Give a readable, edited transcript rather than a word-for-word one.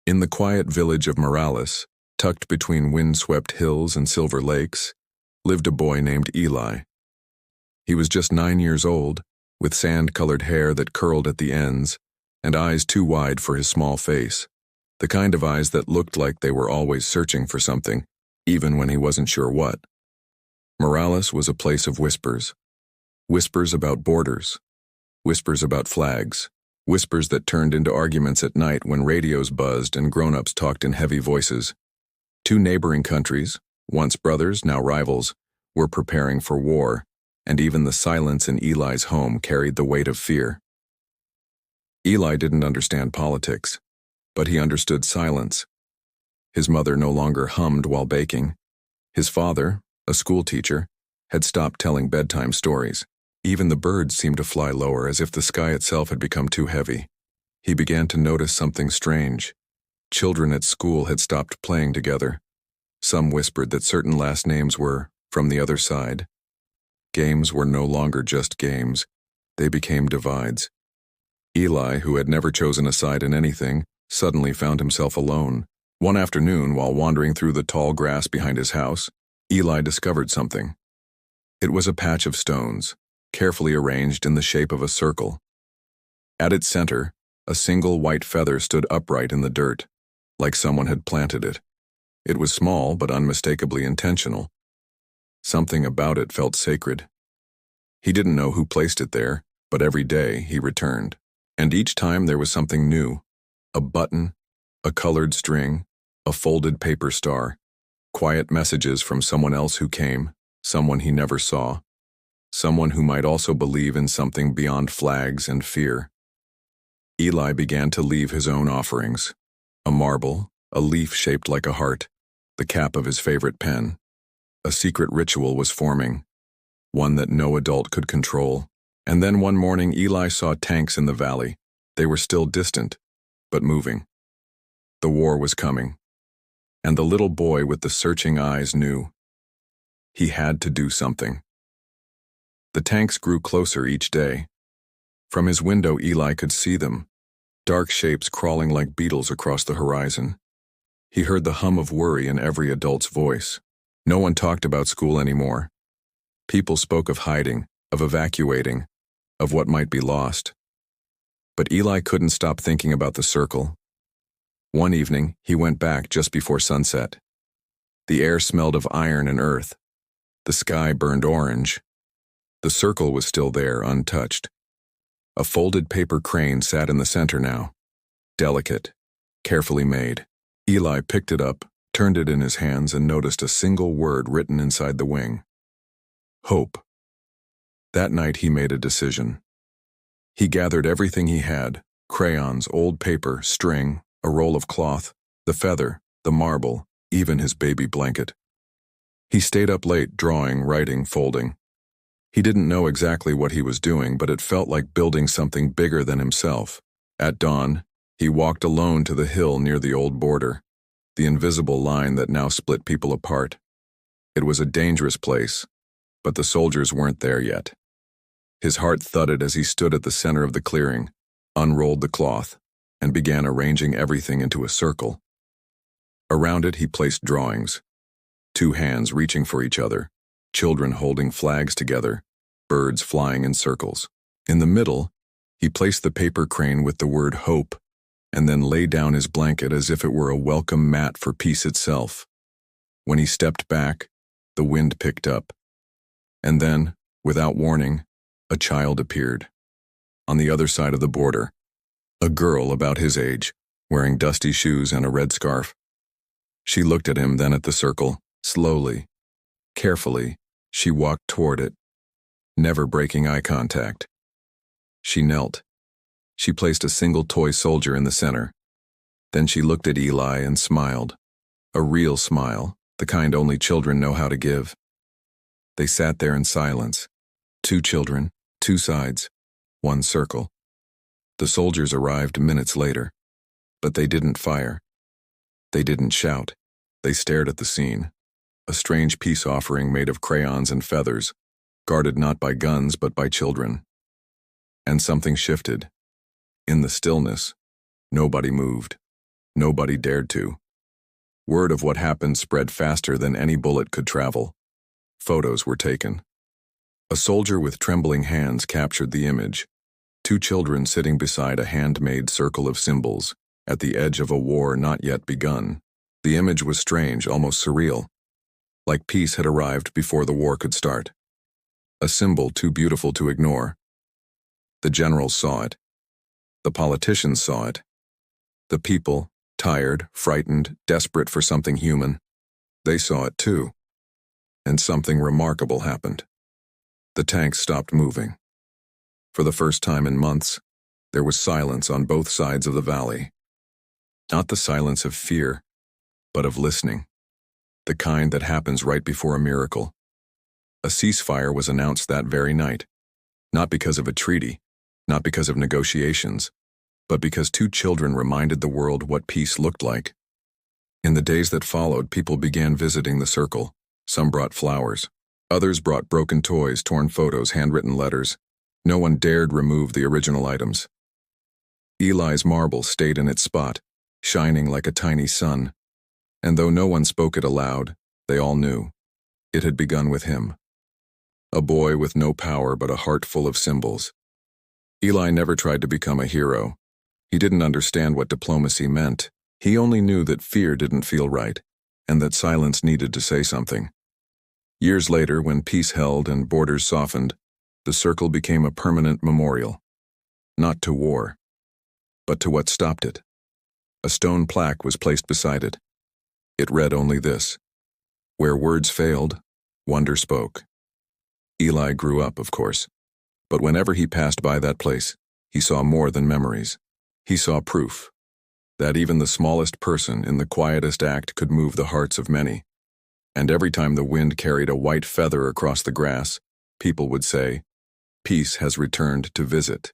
In the quiet village of Morales, tucked between wind-swept hills and silver lakes, lived a boy named Eli. He was just 9 years old, with sand-colored hair that curled at the ends, and eyes too wide for his small face, the kind of eyes that looked like they were always searching for something, even when he wasn't sure what. Morales was a place of whispers. Whispers about borders. Whispers about flags. Whispers that turned into arguments at night when radios buzzed and grown-ups talked in heavy voices. Two neighboring countries, once brothers, now rivals, were preparing for war, and even the silence in Eli's home carried the weight of fear. Eli didn't understand politics, but he understood silence. His mother no longer hummed while baking. His father, a schoolteacher, had stopped telling bedtime stories. Even the birds seemed to fly lower, as if the sky itself had become too heavy. He began to notice something strange. Children at school had stopped playing together. Some whispered that certain last names were from the other side. Games were no longer just games. They became divides. Eli, who had never chosen a side in anything, suddenly found himself alone. One afternoon, while wandering through the tall grass behind his house, Eli discovered something. It was a patch of stones, carefully arranged in the shape of a circle. At its center, a single white feather stood upright in the dirt, like someone had planted it. It was small but unmistakably intentional. Something about it felt sacred. He didn't know who placed it there, but every day he returned. And each time there was something new. A button, a colored string, a folded paper star. Quiet messages from someone else who came, someone he never saw. Someone who might also believe in something beyond flags and fear. Eli began to leave his own offerings. A marble, a leaf shaped like a heart, the cap of his favorite pen. A secret ritual was forming, one that no adult could control. And then one morning Eli saw tanks in the valley. They were still distant, but moving. The war was coming. And the little boy with the searching eyes knew. He had to do something. The tanks grew closer each day. From his window Eli could see them, dark shapes crawling like beetles across the horizon. He heard the hum of worry in every adult's voice. No one talked about school anymore. People spoke of hiding, of evacuating, of what might be lost. But Eli couldn't stop thinking about the circle. One evening, he went back just before sunset. The air smelled of iron and earth. The sky burned orange. The circle was still there, untouched. A folded paper crane sat in the center now. Delicate, carefully made. Eli picked it up, turned it in his hands, and noticed a single word written inside the wing. Hope. That night he made a decision. He gathered everything he had, crayons, old paper, string, a roll of cloth, the feather, the marble, even his baby blanket. He stayed up late, drawing, writing, folding. He didn't know exactly what he was doing, but it felt like building something bigger than himself. At dawn, he walked alone to the hill near the old border, the invisible line that now split people apart. It was a dangerous place, but the soldiers weren't there yet. His heart thudded as he stood at the center of the clearing, unrolled the cloth, and began arranging everything into a circle. Around it he placed drawings, two hands reaching for each other, children holding flags together, birds flying in circles. In the middle, he placed the paper crane with the word hope, and then lay down his blanket as if it were a welcome mat for peace itself. When he stepped back, the wind picked up. And then, without warning, a child appeared. On the other side of the border, a girl about his age, wearing dusty shoes and a red scarf. She looked at him, then at the circle. Slowly, carefully, she walked toward it, never breaking eye contact. She knelt. She placed a single toy soldier in the center. Then she looked at Eli and smiled. A real smile, the kind only children know how to give. They sat there in silence. Two children, two sides, one circle. The soldiers arrived minutes later, but they didn't fire. They didn't shout. They stared at the scene. A strange peace offering made of crayons and feathers, guarded not by guns but by children. And something shifted. In the stillness, nobody moved. Nobody dared to. Word of what happened spread faster than any bullet could travel. Photos were taken. A soldier with trembling hands captured the image. Two children sitting beside a handmade circle of symbols, at the edge of a war not yet begun. The image was strange, almost surreal, like peace had arrived before the war could start. A symbol too beautiful to ignore. The generals saw it. The politicians saw it. The people, tired, frightened, desperate for something human, they saw it too. And something remarkable happened. The tanks stopped moving. For the first time in months, there was silence on both sides of the valley. Not the silence of fear, but of listening. The kind that happens right before a miracle. A ceasefire was announced that very night, not because of a treaty, not because of negotiations, but because two children reminded the world what peace looked like. In the days that followed, people began visiting the circle. Some brought flowers. Others brought broken toys, torn photos, handwritten letters. No one dared remove the original items. Eli's marble stayed in its spot, shining like a tiny sun. And though no one spoke it aloud, they all knew. It had begun with him. A boy with no power but a heart full of symbols. Eli never tried to become a hero. He didn't understand what diplomacy meant. He only knew that fear didn't feel right, and that silence needed to say something. Years later, when peace held and borders softened, the circle became a permanent memorial. Not to war, but to what stopped it. A stone plaque was placed beside it. It read only this: "Where words failed, wonder spoke." Eli grew up, of course, but whenever he passed by that place, he saw more than memories. He saw proof that even the smallest person in the quietest act could move the hearts of many. And every time the wind carried a white feather across the grass, people would say, "Peace has returned to visit."